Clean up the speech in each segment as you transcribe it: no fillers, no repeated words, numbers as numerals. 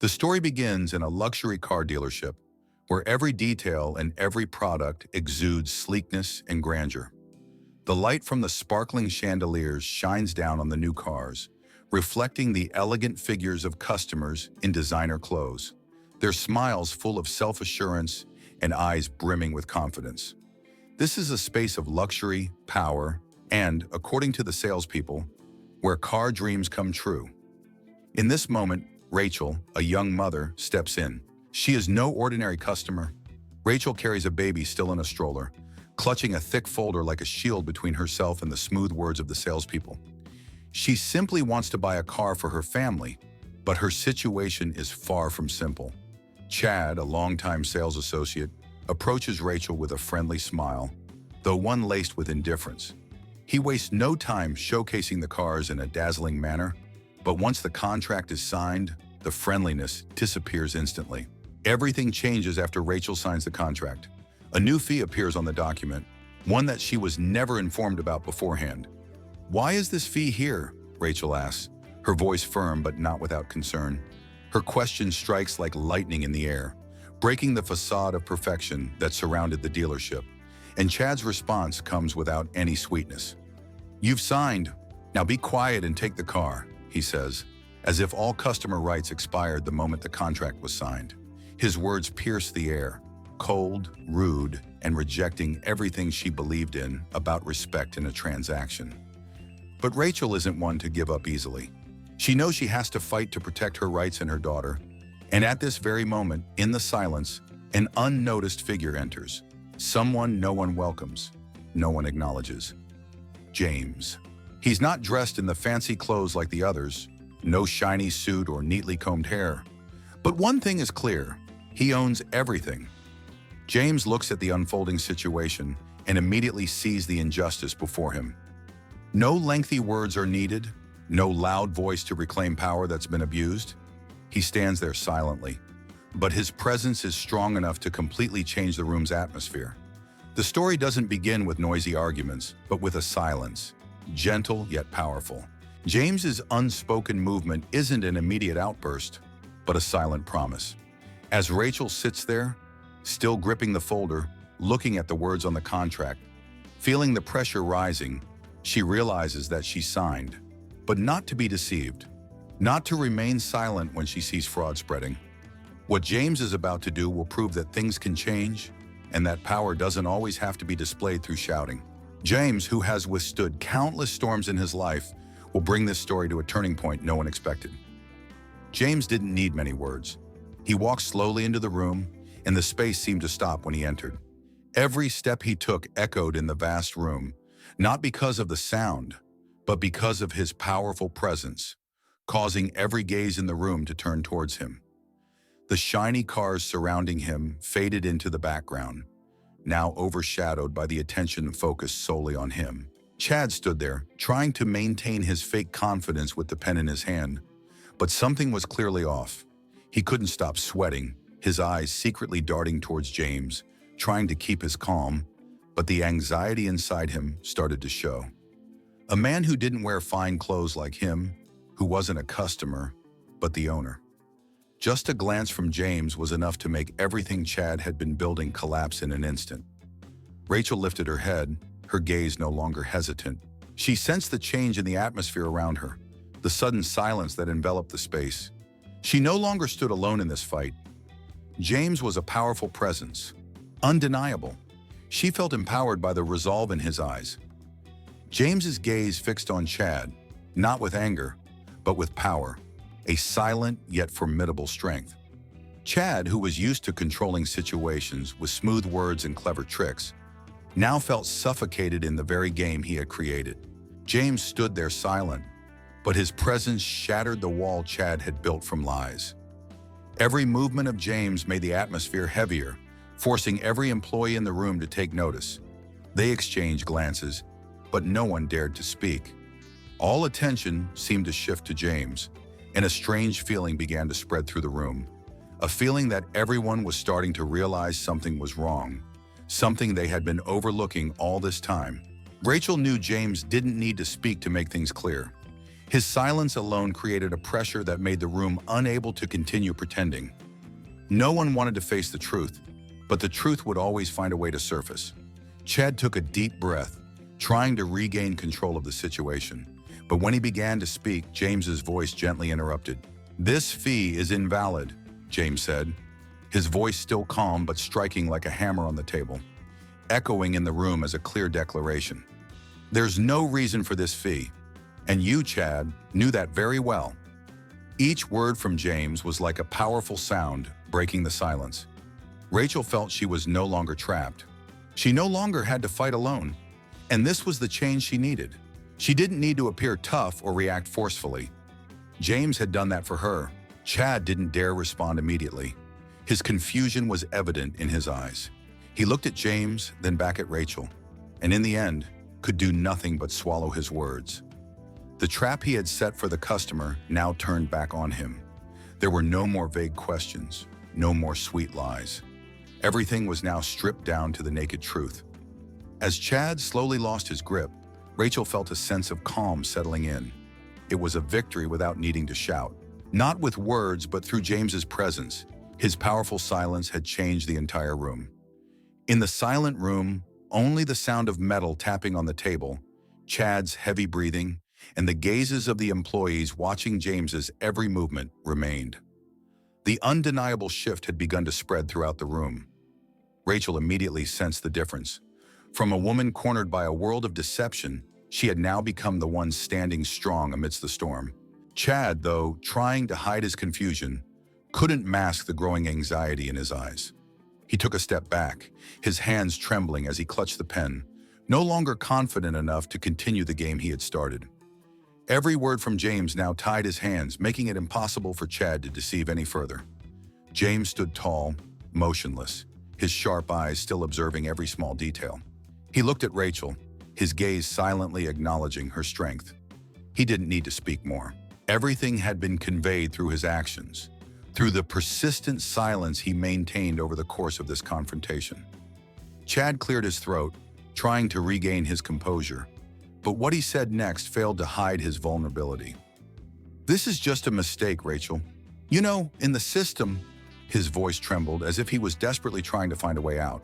The story begins in a luxury car dealership where every detail and every product exudes sleekness and grandeur. The light from the sparkling chandeliers shines down on the new cars, reflecting the elegant figures of customers in designer clothes, their smiles full of self-assurance and eyes brimming with confidence. This is a space of luxury, power, and, according to the salespeople, where car dreams come true. In this moment, Rachel, a young mother, steps in. She is no ordinary customer. Rachel carries a baby still in a stroller, clutching a thick folder like a shield between herself and the smooth words of the salespeople. She simply wants to buy a car for her family, but her situation is far from simple. Chad, a longtime sales associate, approaches Rachel with a friendly smile, though one laced with indifference. He wastes no time showcasing the cars in a dazzling manner, but once the contract is signed, the friendliness disappears instantly. Everything changes after Rachel signs the contract. A new fee appears on the document, one that she was never informed about beforehand. "Why is this fee here?" Rachel asks, her voice firm but not without concern. Her question strikes like lightning in the air, breaking the facade of perfection that surrounded the dealership. And Chad's response comes without any sweetness. "You've signed. Now be quiet and take the car," he says, as if all customer rights expired the moment the contract was signed. His words pierce the air, cold, rude, and rejecting everything she believed in about respect in a transaction. But Rachel isn't one to give up easily. She knows she has to fight to protect her rights and her daughter. And at this very moment, in the silence, an unnoticed figure enters. Someone no one welcomes, no one acknowledges. James. He's not dressed in the fancy clothes like the others, no shiny suit or neatly combed hair. But one thing is clear, he owns everything. James looks at the unfolding situation and immediately sees the injustice before him. No lengthy words are needed, no loud voice to reclaim power that's been abused. He stands there silently, but his presence is strong enough to completely change the room's atmosphere. The story doesn't begin with noisy arguments, but with a silence, gentle yet powerful. James's unspoken movement isn't an immediate outburst, but a silent promise. As Rachel sits there, still gripping the folder, looking at the words on the contract, feeling the pressure rising, she realizes that she signed, but not to be deceived, not to remain silent when she sees fraud spreading. What James is about to do will prove that things can change, and that power doesn't always have to be displayed through shouting. James, who has withstood countless storms in his life, will bring this story to a turning point no one expected. James didn't need many words. He walked slowly into the room, and the space seemed to stop when he entered. Every step he took echoed in the vast room, not because of the sound, but because of his powerful presence, causing every gaze in the room to turn towards him. The shiny cars surrounding him faded into the background, now overshadowed by the attention focused solely on him. Chad stood there, trying to maintain his fake confidence with the pen in his hand, but something was clearly off. He couldn't stop sweating, his eyes secretly darting towards James, trying to keep his calm, but the anxiety inside him started to show. A man who didn't wear fine clothes like him, who wasn't a customer, but the owner. Just a glance from James was enough to make everything Chad had been building collapse in an instant. Rachel lifted her head, her gaze no longer hesitant. She sensed the change in the atmosphere around her, the sudden silence that enveloped the space. She no longer stood alone in this fight. James was a powerful presence, undeniable. She felt empowered by the resolve in his eyes. James's gaze fixed on Chad, not with anger, but with power, a silent yet formidable strength. Chad, who was used to controlling situations with smooth words and clever tricks, now felt suffocated in the very game he had created. James stood there silent, but his presence shattered the wall Chad had built from lies. Every movement of James made the atmosphere heavier, forcing every employee in the room to take notice. They exchanged glances, but no one dared to speak. All attention seemed to shift to James, and a strange feeling began to spread through the room. A feeling that everyone was starting to realize something was wrong, something they had been overlooking all this time. Rachel knew James didn't need to speak to make things clear. His silence alone created a pressure that made the room unable to continue pretending. No one wanted to face the truth, but the truth would always find a way to surface. Chad took a deep breath, trying to regain control of the situation. But when he began to speak, James's voice gently interrupted. "This fee is invalid," James said, his voice still calm but striking like a hammer on the table, echoing in the room as a clear declaration. "There's no reason for this fee, and you, Chad, knew that very well." Each word from James was like a powerful sound, breaking the silence. Rachel felt she was no longer trapped. She no longer had to fight alone, and this was the change she needed. She didn't need to appear tough or react forcefully. James had done that for her. Chad didn't dare respond immediately. His confusion was evident in his eyes. He looked at James, then back at Rachel, and in the end, could do nothing but swallow his words. The trap he had set for the customer now turned back on him. There were no more vague questions, no more sweet lies. Everything was now stripped down to the naked truth. As Chad slowly lost his grip, Rachel felt a sense of calm settling in. It was a victory without needing to shout. Not with words, but through James's presence. His powerful silence had changed the entire room. In the silent room, only the sound of metal tapping on the table, Chad's heavy breathing, and the gazes of the employees watching James's every movement remained. The undeniable shift had begun to spread throughout the room. Rachel immediately sensed the difference. From a woman cornered by a world of deception, she had now become the one standing strong amidst the storm. Chad, though, trying to hide his confusion, couldn't mask the growing anxiety in his eyes. He took a step back, his hands trembling as he clutched the pen, no longer confident enough to continue the game he had started. Every word from James now tied his hands, making it impossible for Chad to deceive any further. James stood tall, motionless, his sharp eyes still observing every small detail. He looked at Rachel, his gaze silently acknowledging her strength. He didn't need to speak more. Everything had been conveyed through his actions, through the persistent silence he maintained over the course of this confrontation. Chad cleared his throat, trying to regain his composure, but what he said next failed to hide his vulnerability. "This is just a mistake, Rachel. You know, in the system," his voice trembled as if he was desperately trying to find a way out.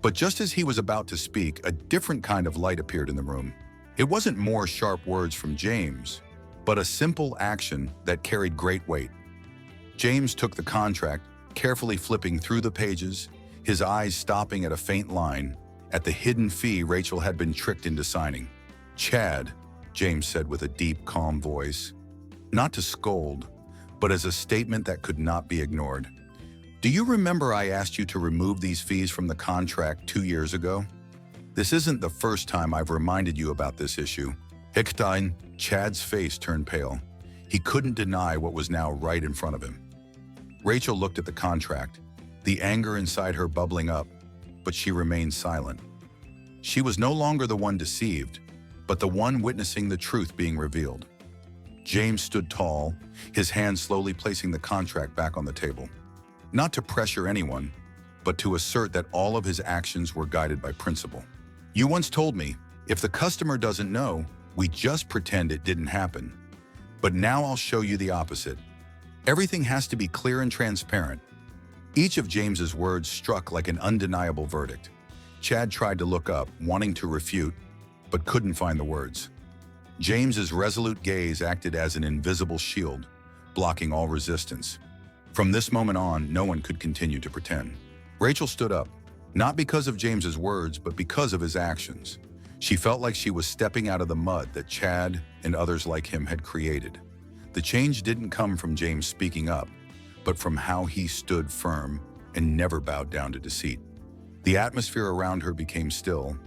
But just as he was about to speak, a different kind of light appeared in the room. It wasn't more sharp words from James, but a simple action that carried great weight. James took the contract, carefully flipping through the pages, his eyes stopping at a faint line, at the hidden fee Rachel had been tricked into signing. "Chad," James said with a deep, calm voice, not to scold, but as a statement that could not be ignored. "Do you remember I asked you to remove these fees from the contract 2 years ago? This isn't the first time I've reminded you about this issue." Hickstein, Chad's face turned pale. He couldn't deny what was now right in front of him. Rachel looked at the contract, the anger inside her bubbling up, but she remained silent. She was no longer the one deceived, but the one witnessing the truth being revealed. James stood tall, his hand slowly placing the contract back on the table. Not to pressure anyone, but to assert that all of his actions were guided by principle. "You once told me, if the customer doesn't know, we just pretend it didn't happen. But now I'll show you the opposite. Everything has to be clear and transparent." Each of James's words struck like an undeniable verdict. Chad tried to look up, wanting to refute, but couldn't find the words. James's resolute gaze acted as an invisible shield, blocking all resistance. From this moment on, no one could continue to pretend. Rachel stood up, not because of James's words, but because of his actions. She felt like she was stepping out of the mud that Chad and others like him had created. The change didn't come from James speaking up, but from how he stood firm and never bowed down to deceit. The atmosphere around her became still,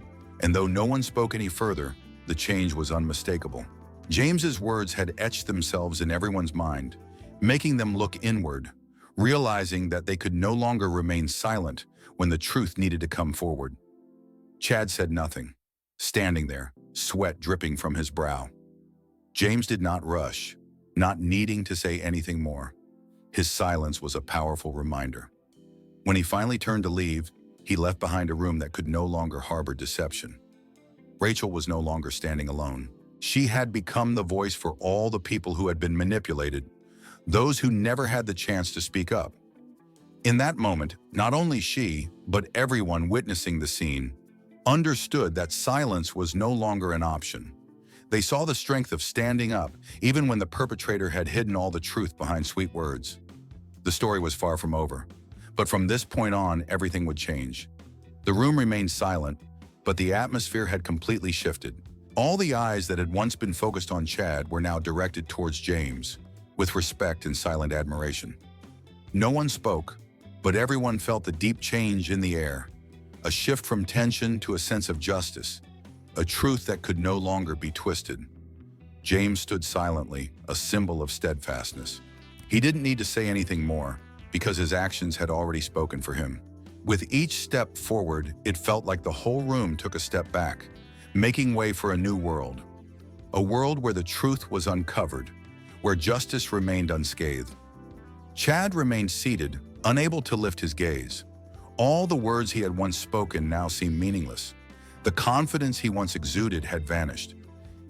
and though no one spoke any further, the change was unmistakable. James's words had etched themselves in everyone's mind, making them look inward, realizing that they could no longer remain silent when the truth needed to come forward. Chad said nothing, standing there, sweat dripping from his brow. James did not rush, not needing to say anything more. His silence was a powerful reminder. When he finally turned to leave, he left behind a room that could no longer harbor deception. Rachel was no longer standing alone. She had become the voice for all the people who had been manipulated, those who never had the chance to speak up. In that moment, not only she, but everyone witnessing the scene, understood that silence was no longer an option. They saw the strength of standing up, even when the perpetrator had hidden all the truth behind sweet words. The story was far from over, but from this point on, everything would change. The room remained silent, but the atmosphere had completely shifted. All the eyes that had once been focused on Chad were now directed towards James, with respect and silent admiration. No one spoke, but everyone felt the deep change in the air, a shift from tension to a sense of justice, a truth that could no longer be twisted. James stood silently, a symbol of steadfastness. He didn't need to say anything more, because his actions had already spoken for him. With each step forward, it felt like the whole room took a step back, making way for a new world. A world where the truth was uncovered, where justice remained unscathed. Chad remained seated, unable to lift his gaze. All the words he had once spoken now seemed meaningless. The confidence he once exuded had vanished.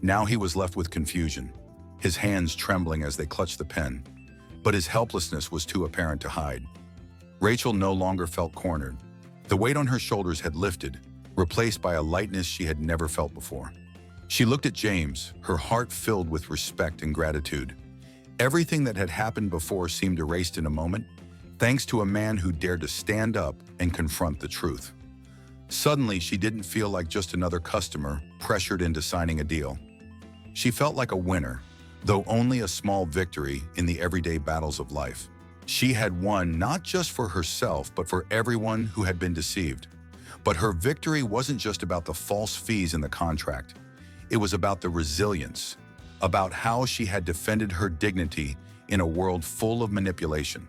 Now he was left with confusion, his hands trembling as they clutched the pen. But his helplessness was too apparent to hide. Rachel no longer felt cornered. The weight on her shoulders had lifted, replaced by a lightness she had never felt before. She looked at James, her heart filled with respect and gratitude. Everything that had happened before seemed erased in a moment, thanks to a man who dared to stand up and confront the truth. Suddenly, she didn't feel like just another customer pressured into signing a deal. She felt like a winner, though only a small victory in the everyday battles of life. She had won not just for herself, but for everyone who had been deceived. But her victory wasn't just about the false fees in the contract. It was about the resilience, about how she had defended her dignity in a world full of manipulation.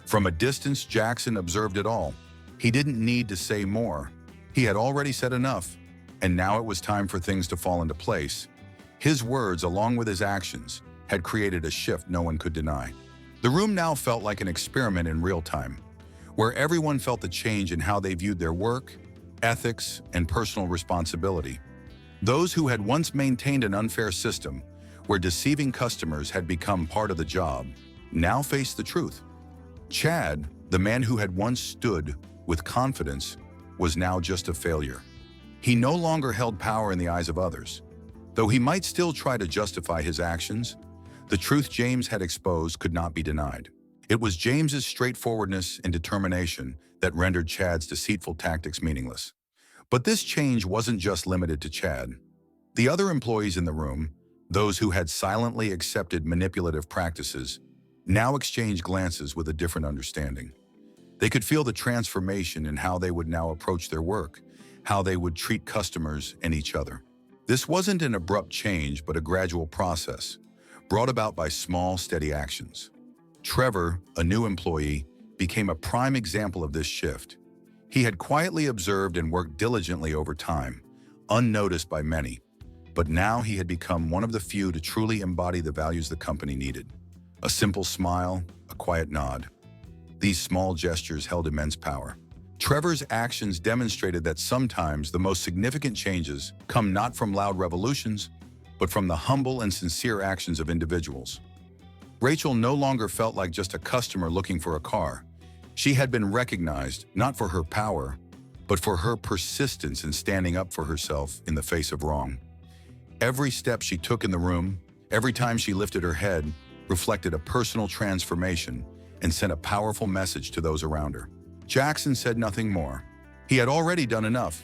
From a distance, Jackson observed it all. He didn't need to say more. He had already said enough, and now it was time for things to fall into place. His words, along with his actions, had created a shift no one could deny. The room now felt like an experiment in real time, where everyone felt the change in how they viewed their work, ethics, and personal responsibility. Those who had once maintained an unfair system, where deceiving customers had become part of the job, now faced the truth. Chad, the man who had once stood with confidence, was now just a failure. He no longer held power in the eyes of others. Though he might still try to justify his actions, the truth James had exposed could not be denied. It was James's straightforwardness and determination that rendered Chad's deceitful tactics meaningless. But this change wasn't just limited to Chad. The other employees in the room, those who had silently accepted manipulative practices, now exchanged glances with a different understanding. They could feel the transformation in how they would now approach their work, how they would treat customers and each other. This wasn't an abrupt change, but a gradual process, brought about by small, steady actions. Trevor, a new employee, became a prime example of this shift. He had quietly observed and worked diligently over time, unnoticed by many, but now he had become one of the few to truly embody the values the company needed. A simple smile, a quiet nod. These small gestures held immense power. Trevor's actions demonstrated that sometimes the most significant changes come not from loud revolutions, but from the humble and sincere actions of individuals. Rachel no longer felt like just a customer looking for a car. She had been recognized not for her power, but for her persistence in standing up for herself in the face of wrong. Every step she took in the room, every time she lifted her head, reflected a personal transformation and sent a powerful message to those around her. Jackson said nothing more. He had already done enough.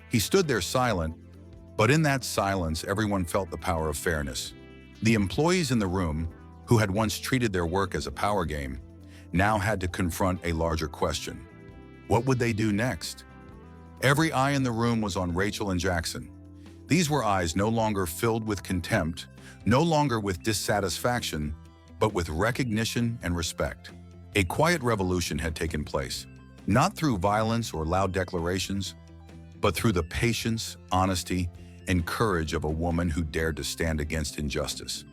He stood there silent, but in that silence, everyone felt the power of fairness. The employees in the room, who had once treated their work as a power game, now had to confront a larger question. What would they do next? Every eye in the room was on Rachel and Jackson. These were eyes no longer filled with contempt, no longer with dissatisfaction, but with recognition and respect. A quiet revolution had taken place, not through violence or loud declarations, but through the patience, honesty, and courage of a woman who dared to stand against injustice.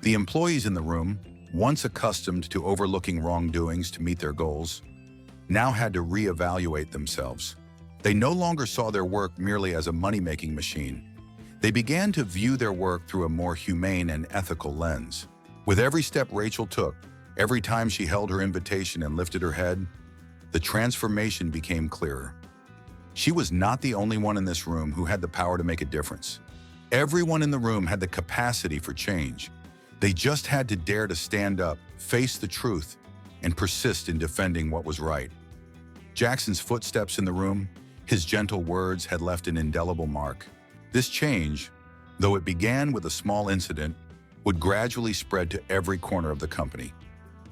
The employees in the room, once accustomed to overlooking wrongdoings to meet their goals, now had to reevaluate themselves. They no longer saw their work merely as a money-making machine. They began to view their work through a more humane and ethical lens. With every step Rachel took, every time she held her invitation and lifted her head, the transformation became clearer. She was not the only one in this room who had the power to make a difference. Everyone in the room had the capacity for change. They just had to dare to stand up, face the truth, and persist in defending what was right. Jackson's footsteps in the room, his gentle words had left an indelible mark. This change, though it began with a small incident, would gradually spread to every corner of the company.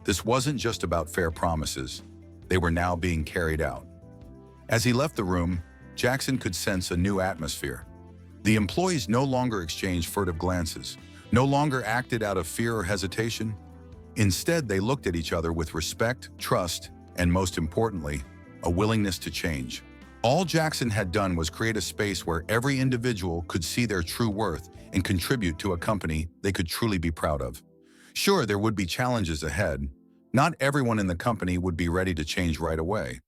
This wasn't just about fair promises. They were now being carried out. As he left the room, Jackson could sense a new atmosphere. The employees no longer exchanged furtive glances, no longer acted out of fear or hesitation. Instead, they looked at each other with respect, trust, and most importantly, a willingness to change. All Jackson had done was create a space where every individual could see their true worth and contribute to a company they could truly be proud of. Sure, there would be challenges ahead. Not everyone in the company would be ready to change right away.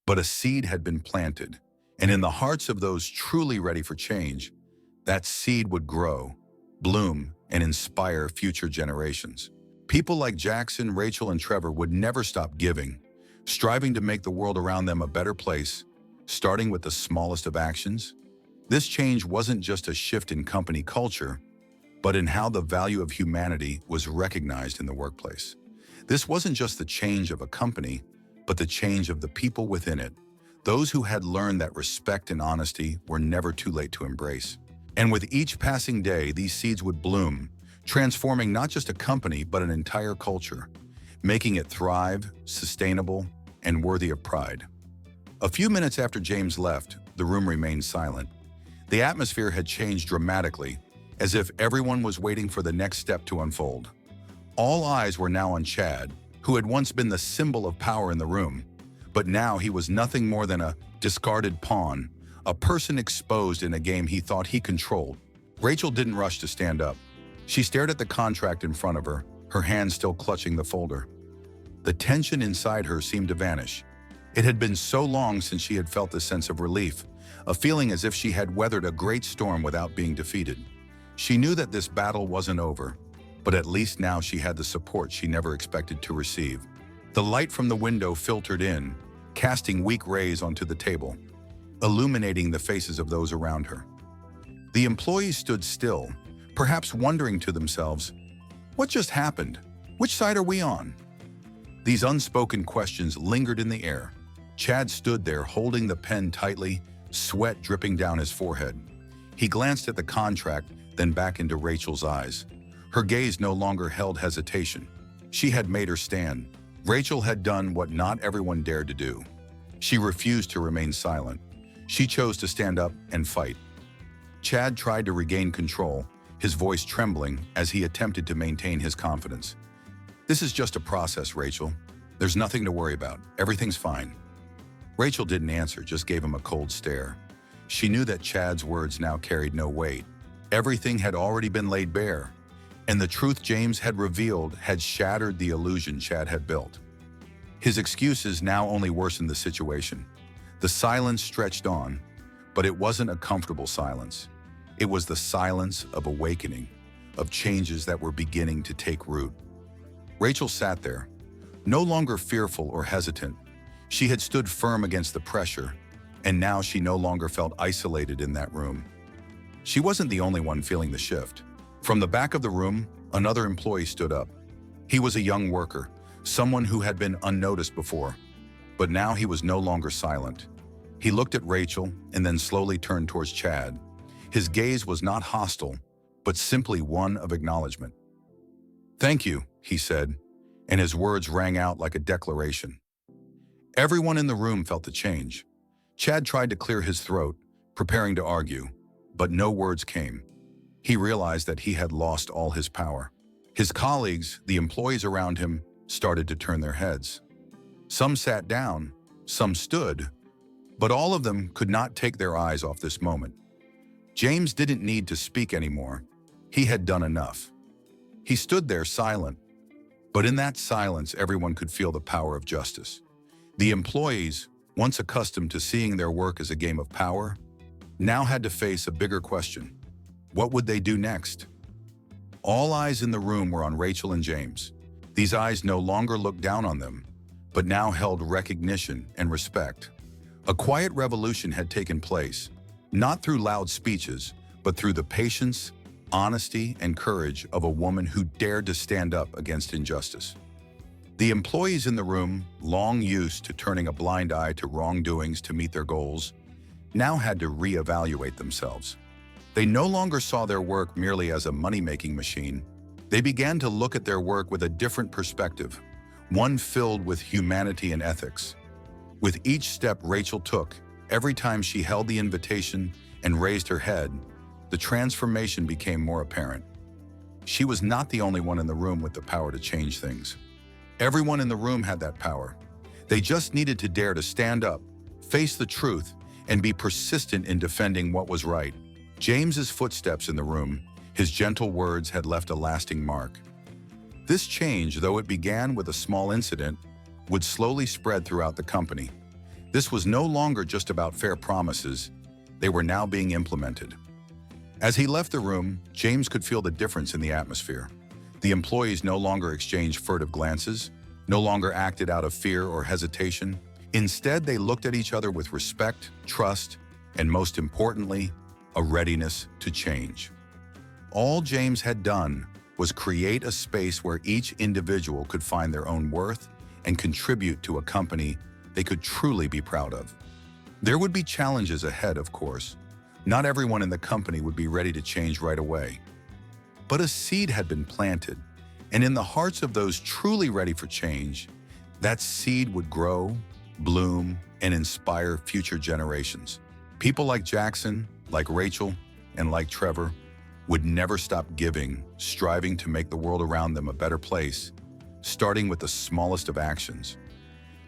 But a seed had been planted, and in the hearts of those truly ready for change, that seed would grow, bloom, and inspire future generations. People like Jackson, Rachel, and Trevor would never stop giving, striving to make the world around them a better place, starting with the smallest of actions. This change wasn't just a shift in company culture, but in how the value of humanity was recognized in the workplace. This wasn't just the change of a company, but the change of the people within it, those who had learned that respect and honesty were never too late to embrace. And with each passing day, these seeds would bloom, transforming not just a company, but an entire culture, making it thrive, sustainable, and worthy of pride. A few minutes after James left, the room remained silent. The atmosphere had changed dramatically, as if everyone was waiting for the next step to unfold. All eyes were now on Chad, who had once been the symbol of power in the room, but now he was nothing more than a discarded pawn, a person exposed in a game he thought he controlled. Rachel didn't rush to stand up. She stared at the contract in front of her, her hand still clutching the folder. The tension inside her seemed to vanish. It had been so long since she had felt this sense of relief, a feeling as if she had weathered a great storm without being defeated. She knew that this battle wasn't over, but at least now she had the support she never expected to receive. The light from the window filtered in, casting weak rays onto the table, illuminating the faces of those around her. The employees stood still, perhaps wondering to themselves, "What just happened? Which side are we on?" These unspoken questions lingered in the air. Chad stood there holding the pen tightly, sweat dripping down his forehead. He glanced at the contract, then back into Rachel's eyes. Her gaze no longer held hesitation. She had made her stand. Rachel had done what not everyone dared to do. She refused to remain silent. She chose to stand up and fight. Chad tried to regain control, his voice trembling as he attempted to maintain his confidence. "This is just a process, Rachel. There's nothing to worry about. Everything's fine." Rachel didn't answer, just gave him a cold stare. She knew that Chad's words now carried no weight. Everything had already been laid bare, and the truth James had revealed had shattered the illusion Chad had built. His excuses now only worsened the situation. The silence stretched on, but it wasn't a comfortable silence. It was the silence of awakening, of changes that were beginning to take root. Rachel sat there, no longer fearful or hesitant. She had stood firm against the pressure, and now she no longer felt isolated in that room. She wasn't the only one feeling the shift. From the back of the room, another employee stood up. He was a young worker, someone who had been unnoticed before, but now he was no longer silent. He looked at Rachel and then slowly turned towards Chad. His gaze was not hostile, but simply one of acknowledgement. "Thank you," he said, and his words rang out like a declaration. Everyone in the room felt the change. Chad tried to clear his throat, preparing to argue, but no words came. He realized that he had lost all his power. His colleagues, the employees around him, started to turn their heads. Some sat down, some stood, but all of them could not take their eyes off this moment. James didn't need to speak anymore. He had done enough. He stood there silent, but in that silence everyone could feel the power of justice. The employees, once accustomed to seeing their work as a game of power, now had to face a bigger question. What would they do next? All eyes in the room were on Rachel and James. These eyes no longer looked down on them, but now held recognition and respect. A quiet revolution had taken place, not through loud speeches, but through the patience, honesty, and courage of a woman who dared to stand up against injustice. The employees in the room, long used to turning a blind eye to wrongdoings to meet their goals, now had to reevaluate themselves. They no longer saw their work merely as a money-making machine. They began to look at their work with a different perspective, one filled with humanity and ethics. With each step Rachel took, every time she held the invitation and raised her head, the transformation became more apparent. She was not the only one in the room with the power to change things. Everyone in the room had that power. They just needed to dare to stand up, face the truth, and be persistent in defending what was right. James's footsteps in the room, his gentle words had left a lasting mark. This change, though it began with a small incident, would slowly spread throughout the company. This was no longer just about fair promises. They were now being implemented. As he left the room, James could feel the difference in the atmosphere. The employees no longer exchanged furtive glances, no longer acted out of fear or hesitation. Instead, they looked at each other with respect, trust, and most importantly, a readiness to change. All James had done was create a space where each individual could find their own worth and contribute to a company they could truly be proud of. There would be challenges ahead, of course. Not everyone in the company would be ready to change right away. But a seed had been planted, and in the hearts of those truly ready for change, that seed would grow, bloom, and inspire future generations. People like Jackson, like Rachel, and like Trevor would never stop giving, striving to make the world around them a better place, starting with the smallest of actions.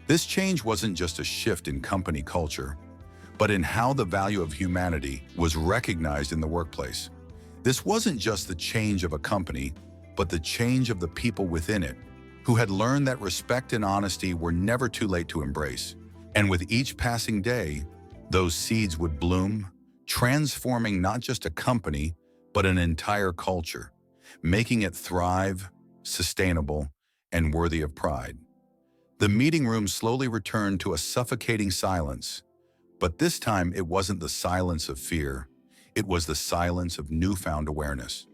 This change wasn't just a shift in company culture, but in how the value of humanity was recognized in the workplace. This wasn't just the change of a company, but the change of the people within it, who had learned that respect and honesty were never too late to embrace. And with each passing day, those seeds would bloom, transforming not just a company, but an entire culture, making it thrive, sustainable, and worthy of pride. The meeting room slowly returned to a suffocating silence, but this time it wasn't the silence of fear, it was the silence of newfound awareness.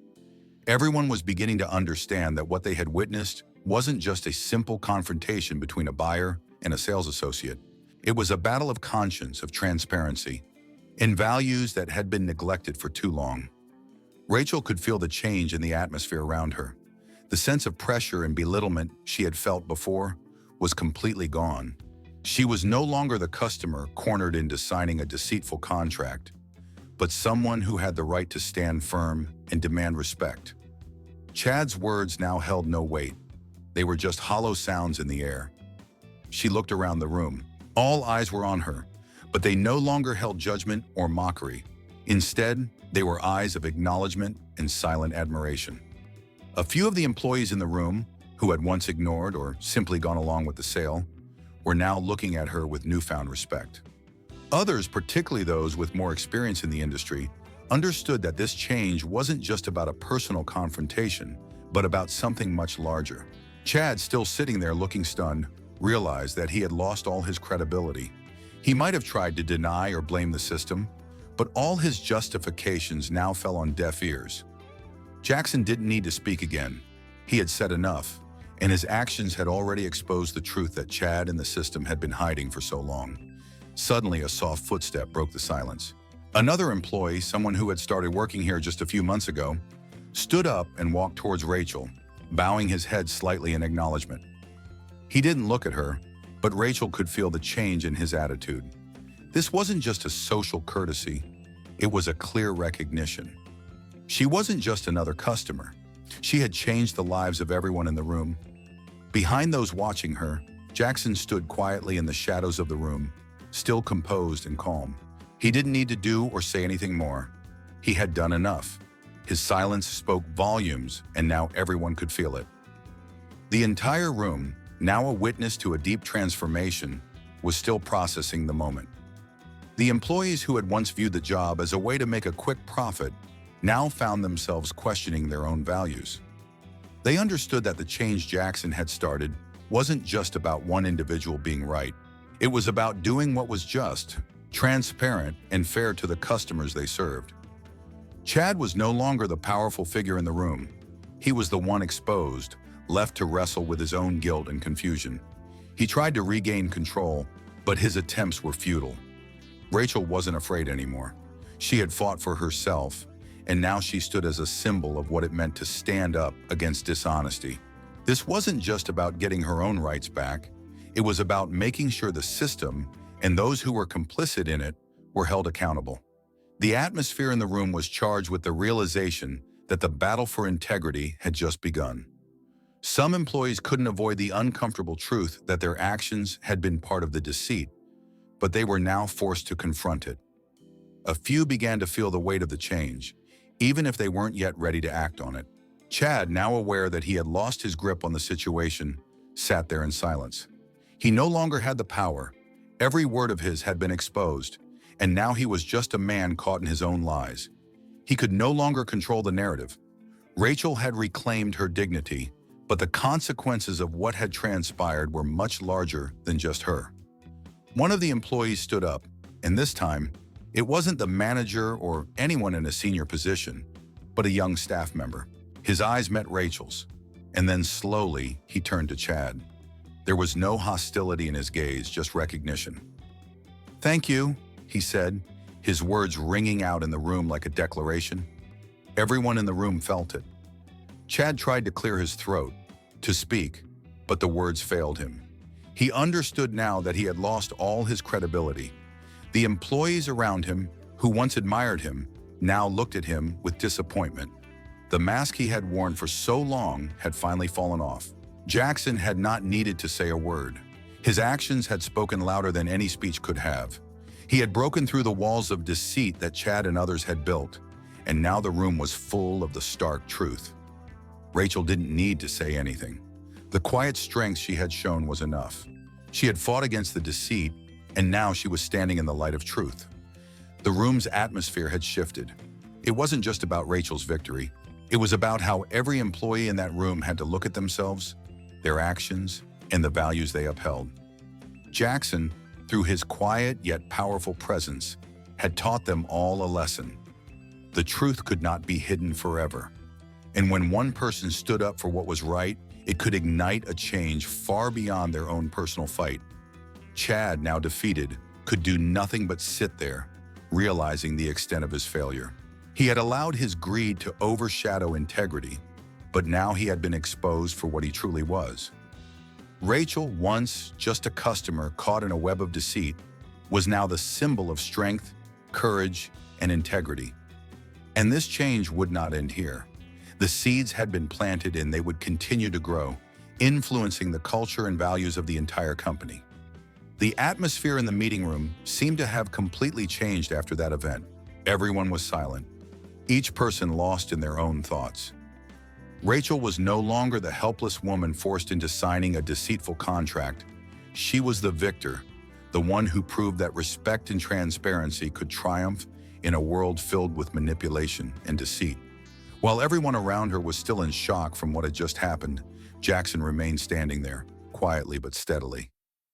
Everyone was beginning to understand that what they had witnessed wasn't just a simple confrontation between a buyer and a sales associate. It was a battle of conscience, of transparency, and values that had been neglected for too long. Rachel could feel the change in the atmosphere around her. The sense of pressure and belittlement she had felt before was completely gone. She was no longer the customer cornered into signing a deceitful contract, but someone who had the right to stand firm and demand respect. Chad's words now held no weight. They were just hollow sounds in the air. She looked around the room. All eyes were on her, but they no longer held judgment or mockery. Instead, they were eyes of acknowledgement and silent admiration. A few of the employees in the room, who had once ignored or simply gone along with the sale, were now looking at her with newfound respect. Others, particularly those with more experience in the industry, understood that this change wasn't just about a personal confrontation, but about something much larger. Chad, still sitting there looking stunned, realized that he had lost all his credibility. He might have tried to deny or blame the system, but all his justifications now fell on deaf ears. Jackson didn't need to speak again. He had said enough, and his actions had already exposed the truth that Chad and the system had been hiding for so long. Suddenly, a soft footstep broke the silence. Another employee, someone who had started working here just a few months ago, stood up and walked towards Rachel, bowing his head slightly in acknowledgement. He didn't look at her, but Rachel could feel the change in his attitude. This wasn't just a social courtesy, it was a clear recognition. She wasn't just another customer. She had changed the lives of everyone in the room. Behind those watching her, Jackson stood quietly in the shadows of the room, still composed and calm. He didn't need to do or say anything more. He had done enough. His silence spoke volumes, and now everyone could feel it. The entire room, now a witness to a deep transformation, was still processing the moment. The employees who had once viewed the job as a way to make a quick profit now found themselves questioning their own values. They understood that the change Jackson had started wasn't just about one individual being right. It was about doing what was just, transparent, and fair to the customers they served. Chad was no longer the powerful figure in the room. He was the one exposed, left to wrestle with his own guilt and confusion. He tried to regain control, but his attempts were futile. Rachel wasn't afraid anymore. She had fought for herself, and now she stood as a symbol of what it meant to stand up against dishonesty. This wasn't just about getting her own rights back. It was about making sure the system and those who were complicit in it were held accountable. The atmosphere in the room was charged with the realization that the battle for integrity had just begun. Some employees couldn't avoid the uncomfortable truth that their actions had been part of the deceit, but they were now forced to confront it. A few began to feel the weight of the change, even if they weren't yet ready to act on it. Chad, now aware that he had lost his grip on the situation, sat there in silence. He no longer had the power. Every word of his had been exposed, and now he was just a man caught in his own lies. He could no longer control the narrative. Rachel had reclaimed her dignity, but the consequences of what had transpired were much larger than just her. One of the employees stood up, and this time, it wasn't the manager or anyone in a senior position, but a young staff member. His eyes met Rachel's, and then slowly he turned to Chad. There was no hostility in his gaze, just recognition. "Thank you," he said, his words ringing out in the room like a declaration. Everyone in the room felt it. Chad tried to clear his throat, to speak, but the words failed him. He understood now that he had lost all his credibility. The employees around him, who once admired him, now looked at him with disappointment. The mask he had worn for so long had finally fallen off. Jackson had not needed to say a word. His actions had spoken louder than any speech could have. He had broken through the walls of deceit that Chad and others had built, and now the room was full of the stark truth. Rachel didn't need to say anything. The quiet strength she had shown was enough. She had fought against the deceit, and now she was standing in the light of truth. The room's atmosphere had shifted. It wasn't just about Rachel's victory. It was about how every employee in that room had to look at themselves, their actions, and the values they upheld. Jackson, through his quiet yet powerful presence, had taught them all a lesson. The truth could not be hidden forever. And when one person stood up for what was right, it could ignite a change far beyond their own personal fight. Chad, now defeated, could do nothing but sit there, realizing the extent of his failure. He had allowed his greed to overshadow integrity, but now he had been exposed for what he truly was. Rachel, once just a customer caught in a web of deceit, was now the symbol of strength, courage, and integrity. And this change would not end here. The seeds had been planted and they would continue to grow, influencing the culture and values of the entire company. The atmosphere in the meeting room seemed to have completely changed after that event. Everyone was silent, each person lost in their own thoughts. Rachel was no longer the helpless woman forced into signing a deceitful contract. She was the victor, the one who proved that respect and transparency could triumph in a world filled with manipulation and deceit. While everyone around her was still in shock from what had just happened, Jackson remained standing there, quietly but steadily.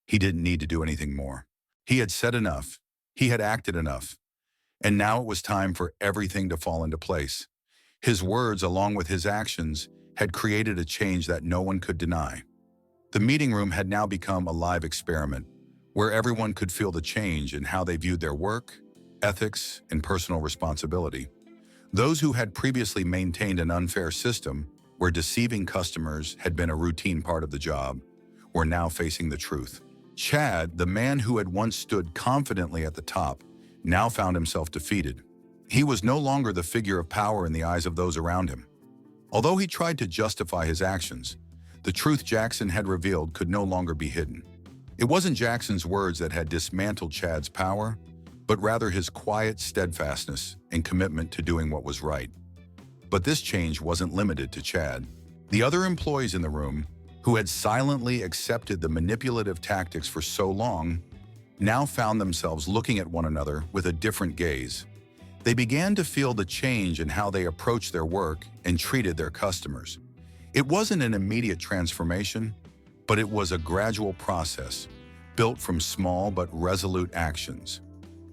He didn't need to do anything more. He had said enough. He had acted enough. And now it was time for everything to fall into place. His words, along with his actions, had created a change that no one could deny. The meeting room had now become a live experiment, where everyone could feel the change in how they viewed their work, ethics, and personal responsibility. Those who had previously maintained an unfair system, where deceiving customers had been a routine part of the job, were now facing the truth. Chad, the man who had once stood confidently at the top, now found himself defeated. He was no longer the figure of power in the eyes of those around him. Although he tried to justify his actions, the truth Jackson had revealed could no longer be hidden. It wasn't Jackson's words that had dismantled Chad's power, but rather his quiet steadfastness and commitment to doing what was right. But this change wasn't limited to Chad. The other employees in the room, who had silently accepted the manipulative tactics for so long, now found themselves looking at one another with a different gaze. They began to feel the change in how they approached their work and treated their customers. It wasn't an immediate transformation, but it was a gradual process, built from small but resolute actions.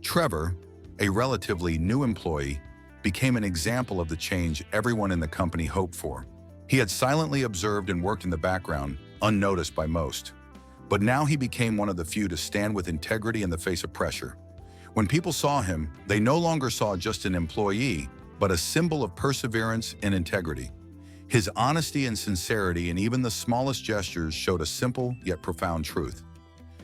Trevor, a relatively new employee, became an example of the change everyone in the company hoped for. He had silently observed and worked in the background, unnoticed by most. But now he became one of the few to stand with integrity in the face of pressure. When people saw him, they no longer saw just an employee, but a symbol of perseverance and integrity. His honesty and sincerity in even the smallest gestures showed a simple yet profound truth.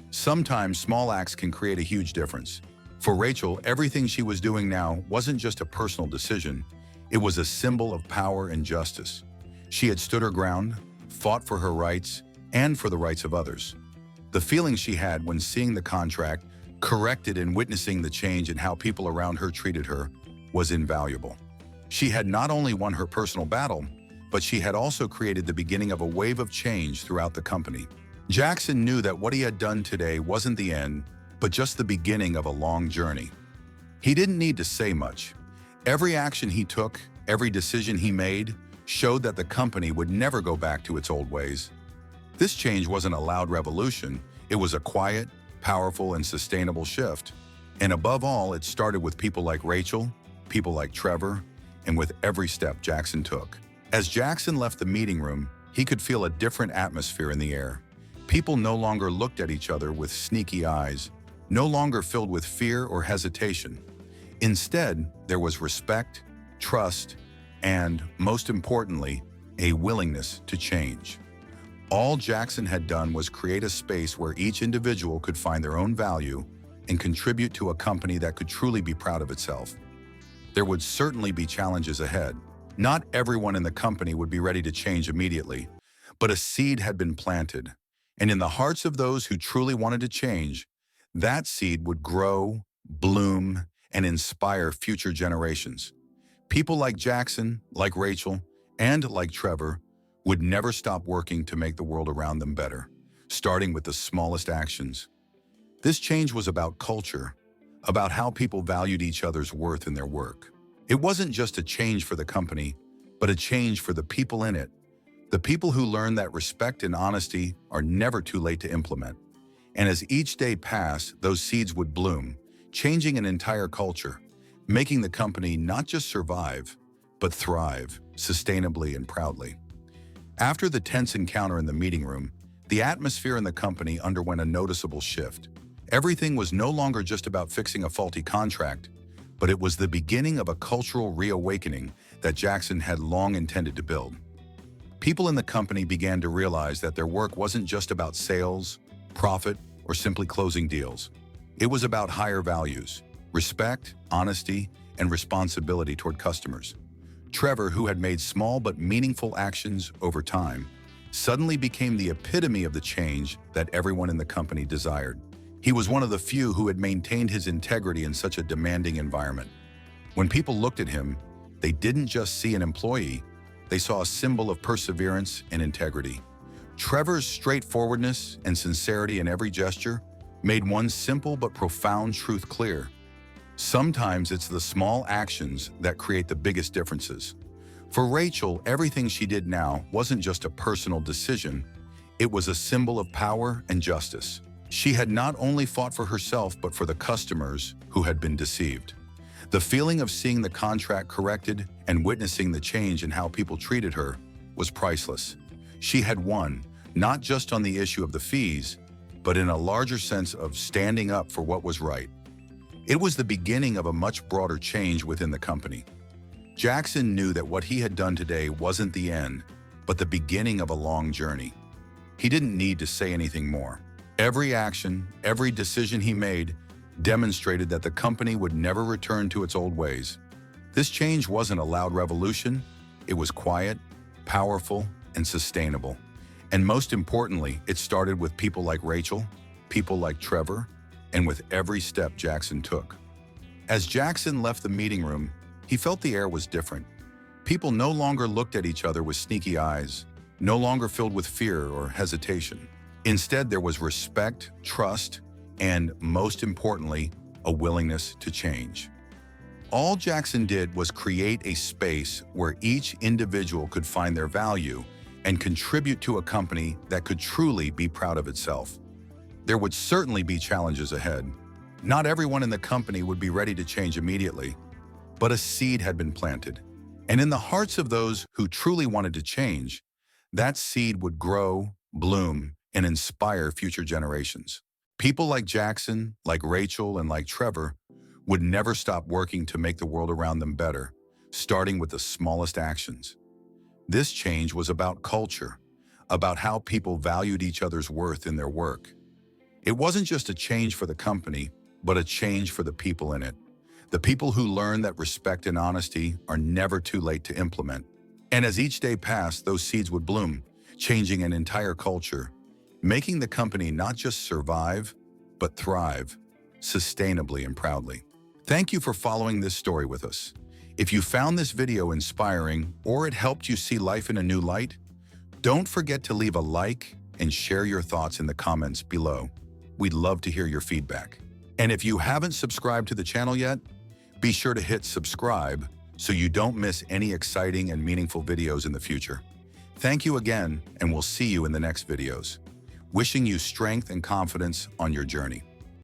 Sometimes small acts can create a huge difference. For Rachel, everything she was doing now wasn't just a personal decision, it was a symbol of power and justice. She had stood her ground, fought for her rights, and for the rights of others. The feeling she had when seeing the contract corrected and witnessing the change in how people around her treated her was invaluable. She had not only won her personal battle, but she had also created the beginning of a wave of change throughout the company. Jackson knew that what he had done today wasn't the end, but just the beginning of a long journey. He didn't need to say much. Every action he took, every decision he made, showed that the company would never go back to its old ways. This change wasn't a loud revolution, it was a quiet, powerful, and sustainable shift. And above all, it started with people like Rachel, people like Trevor, and with every step Jackson took. As Jackson left the meeting room, he could feel a different atmosphere in the air. People no longer looked at each other with sneaky eyes, no longer filled with fear or hesitation. Instead, there was respect, trust, and, most importantly, a willingness to change. All Jackson had done was create a space where each individual could find their own value and contribute to a company that could truly be proud of itself. There would certainly be challenges ahead. Not everyone in the company would be ready to change immediately, but a seed had been planted, and in the hearts of those who truly wanted to change, that seed would grow, bloom, and inspire future generations. People like Jackson, like Rachel, and like Trevor would never stop working to make the world around them better, starting with the smallest actions. This change was about culture, about how people valued each other's worth in their work. It wasn't just a change for the company, but a change for the people in it, the people who learned that respect and honesty are never too late to implement. And as each day passed, those seeds would bloom, changing an entire culture, making the company not just survive, but thrive, sustainably and proudly. After the tense encounter in the meeting room, the atmosphere in the company underwent a noticeable shift. Everything was no longer just about fixing a faulty contract, but it was the beginning of a cultural reawakening that Jackson had long intended to build. People in the company began to realize that their work wasn't just about sales, profit, or simply closing deals. It was about higher values, respect, honesty, and responsibility toward customers. Trevor, who had made small but meaningful actions over time, suddenly became the epitome of the change that everyone in the company desired. He was one of the few who had maintained his integrity in such a demanding environment. When people looked at him, they didn't just see an employee, they saw a symbol of perseverance and integrity. Trevor's straightforwardness and sincerity in every gesture made one simple but profound truth clear. Sometimes it's the small actions that create the biggest differences. For Rachel, everything she did now wasn't just a personal decision, it was a symbol of power and justice. She had not only fought for herself but for the customers who had been deceived. The feeling of seeing the contract corrected and witnessing the change in how people treated her was priceless. She had won, not just on the issue of the fees, but in a larger sense of standing up for what was right. It was the beginning of a much broader change within the company. Jackson knew that what he had done today wasn't the end, but the beginning of a long journey. He didn't need to say anything more. Every action, every decision he made demonstrated that the company would never return to its old ways. This change wasn't a loud revolution, it was quiet, powerful, and sustainable. And most importantly, it started with people like Rachel, people like Trevor, and with every step Jackson took. As Jackson left the meeting room, he felt the air was different. People no longer looked at each other with sneaky eyes, no longer filled with fear or hesitation. Instead, there was respect, trust, and, most importantly, a willingness to change. All Jackson did was create a space where each individual could find their value and contribute to a company that could truly be proud of itself. There would certainly be challenges ahead. Not everyone in the company would be ready to change immediately, but a seed had been planted. And in the hearts of those who truly wanted to change, that seed would grow, bloom, and inspire future generations. People like Jackson, like Rachel, and like Trevor would never stop working to make the world around them better, starting with the smallest actions. This change was about culture, about how people valued each other's worth in their work. It wasn't just a change for the company, but a change for the people in it. The people who learn that respect and honesty are never too late to implement. And as each day passed, those seeds would bloom, changing an entire culture, making the company not just survive, but thrive, sustainably and proudly. Thank you for following this story with us. If you found this video inspiring or it helped you see life in a new light, don't forget to leave a like and share your thoughts in the comments below. We'd love to hear your feedback. And if you haven't subscribed to the channel yet, be sure to hit subscribe so you don't miss any exciting and meaningful videos in the future. Thank you again, and we'll see you in the next videos. Wishing you strength and confidence on your journey.